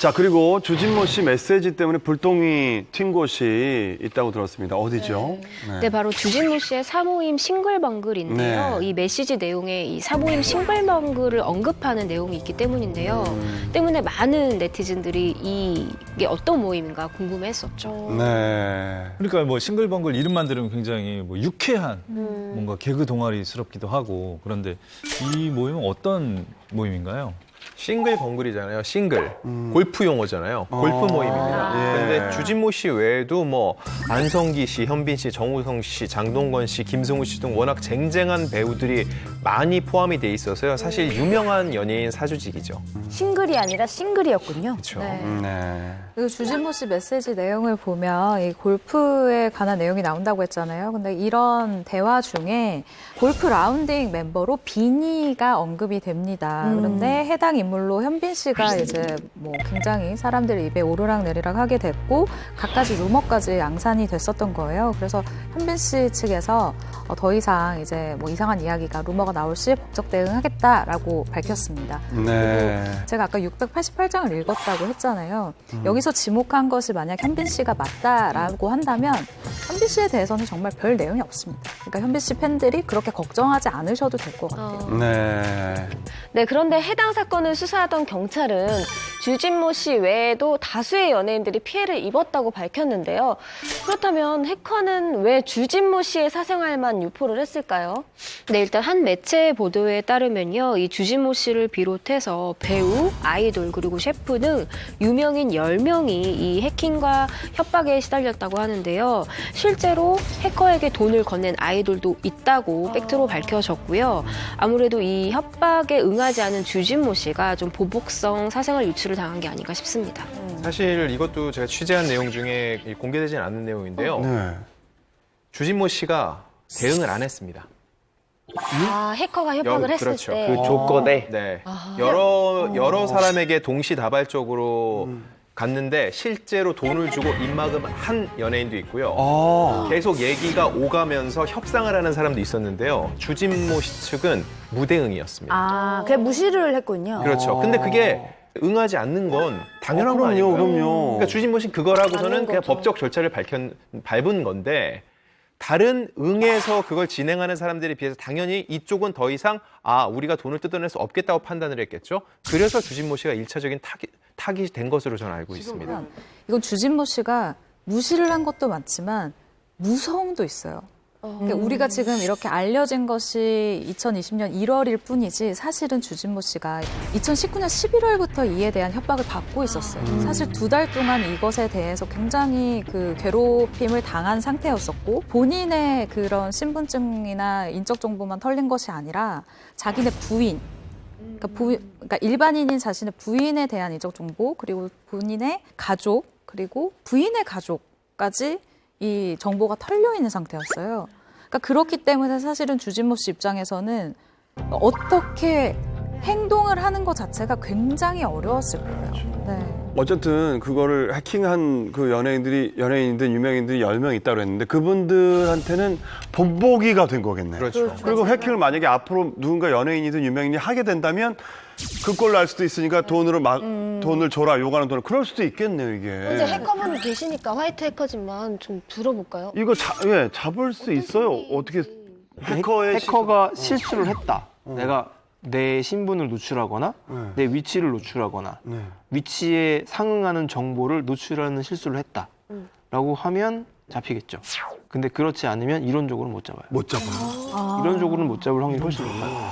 자, 그리고 주진모 씨 메시지 때문에 불똥이 튄 곳이 있다고 들었습니다. 어디죠? 네, 바로 주진모 씨의 사모임 싱글벙글인데요. 네. 이 메시지 내용에 이 사모임 싱글벙글을 언급하는 내용이 있기 때문인데요. 때문에 많은 네티즌들이 이게 어떤 모임인가 궁금해했었죠. 네. 그러니까 뭐 싱글벙글 이름만 들으면 굉장히 뭐 유쾌한 뭔가 개그 동아리스럽기도 하고 그런데 이 모임은 어떤 모임인가요? 싱글 벙글이잖아요. 싱글. 골프 용어잖아요. 골프 모임입니다. 예. 그런데 주진모 씨 외에도 뭐 안성기 씨, 현빈 씨, 정우성 씨, 장동건 씨, 김승우 씨 등 워낙 쟁쟁한 배우들이 많이 포함이 돼 있어서요. 사실 유명한 연예인 사조직이죠. 싱글이 아니라 싱글이었군요. 그렇죠. 네. 그리고 주진모 씨 메시지 내용을 보면 이 골프에 관한 내용이 나온다고 했잖아요. 근데 이런 대화 중에 골프 라운딩 멤버로 비니가 언급이 됩니다. 그런데 해당 인물로 현빈 씨가 이제 뭐 굉장히 사람들 입에 오르락내리락 하게 됐고 갖가지 루머까지 양산이 됐었던 거예요. 그래서 현빈 씨 측에서 더 이상 이제 뭐 이상한 이야기가 루머가 나올 시 법적 대응하겠다라고 밝혔습니다. 네. 제가 아까 688장을 읽었다고 했잖아요. 여기서 지목한 것이 만약 현빈 씨가 맞다라고 한다면 현빈 씨에 대해서는 정말 별 내용이 없습니다. 그러니까 현빈 씨 팬들이 그렇게 걱정하지 않으셔도 될 것 같아요. 네. 네, 그런데 해당 사건을 수사하던 경찰은 주진모 씨 외에도 다수의 연예인들이 피해를 입었다고 밝혔는데요. 그렇다면 해커는 왜 주진모 씨의 사생활만 유포를 했을까요? 네, 일단 한 매체 보도에 따르면요. 이 주진모 씨를 비롯해서 배우, 아이돌, 그리고 셰프 등 유명인 10명이 이 해킹과 협박에 시달렸다고 하는데요. 실제로 해커에게 돈을 건넨 아이돌도 있다고 팩트로 밝혀졌고요. 아무래도 이 협박에 응하지 않은 주진모 씨가 좀 보복성 사생활 유출을 당한 게 아닌가 싶습니다. 사실 이것도 제가 취재한 내용 중에 공개되지는 않는 내용인데요. 네. 주진모 씨가 대응을 안 했습니다. 아, 해커가 협박을 했을 그렇죠. 때. 그 조건에 네. 여러 사람에게 동시다발적으로 갔는데 실제로 돈을 주고 입막음 한 연예인도 있고요. 아. 계속 얘기가 오가면서 협상을 하는 사람도 있었는데요. 주진모 씨 측은 무대응이었습니다. 아, 그냥 무시를 했군요. 그렇죠. 근데 그게 응하지 않는 건 당연한 거 아니에요? 그럼요. 그러니까 주진모 씨 그거라고서는 맞는 그냥 거죠. 법적 절차를 밟은 건데 다른 응해서 그걸 진행하는 사람들에 비해서 당연히 이쪽은 더 이상 우리가 돈을 뜯어낼 수 없겠다고 판단을 했겠죠. 그래서 주진모 씨가 1차적인 타깃이 된 것으로 저는 알고 있습니다. 이건 주진모 씨가 무시를 한 것도 맞지만 무서움도 있어요. 그러니까 우리가 지금 이렇게 알려진 것이 2020년 1월일 뿐이지 사실은 주진모 씨가 2019년 11월부터 이에 대한 협박을 받고 있었어요. 사실 2달 동안 이것에 대해서 굉장히 그 괴롭힘을 당한 상태였었고 본인의 그런 신분증이나 인적 정보만 털린 것이 아니라 자기네 부인 그러니까 일반인인 자신의 부인에 대한 인적 정보 그리고 본인의 가족 그리고 부인의 가족까지 이 정보가 털려 있는 상태였어요. 그러니까 그렇기 때문에 사실은 주진모 씨 입장에서는 어떻게 행동을 하는 것 자체가 굉장히 어려웠을 거예요. 네. 어쨌든 그거를 해킹한 그 연예인들, 유명인들이 10명 있다고 했는데 그분들한테는 본보기가 된 거겠네요. 그렇죠. 그리고 해킹을 만약에 앞으로 누군가 연예인이든 유명인이 하게 된다면 그 꼴 날 수도 있으니까 돈을 줘라 요구하는 돈을 그럴 수도 있겠네요 이게. 이제 해커분이 계시니까 화이트 해커진만 좀 들어볼까요? 이거 잡을 수 있어요. 어떻게 해커가 실수를 했다. 내가 내 신분을 노출하거나 내 위치를 노출하거나 위치에 상응하는 정보를 노출하는 실수를 했다라고 하면 잡히겠죠. 근데 그렇지 않으면 이론적으로는 못 잡아요. 못 잡아요. 이론적으로는 못 잡을 확률이 훨씬 높아요.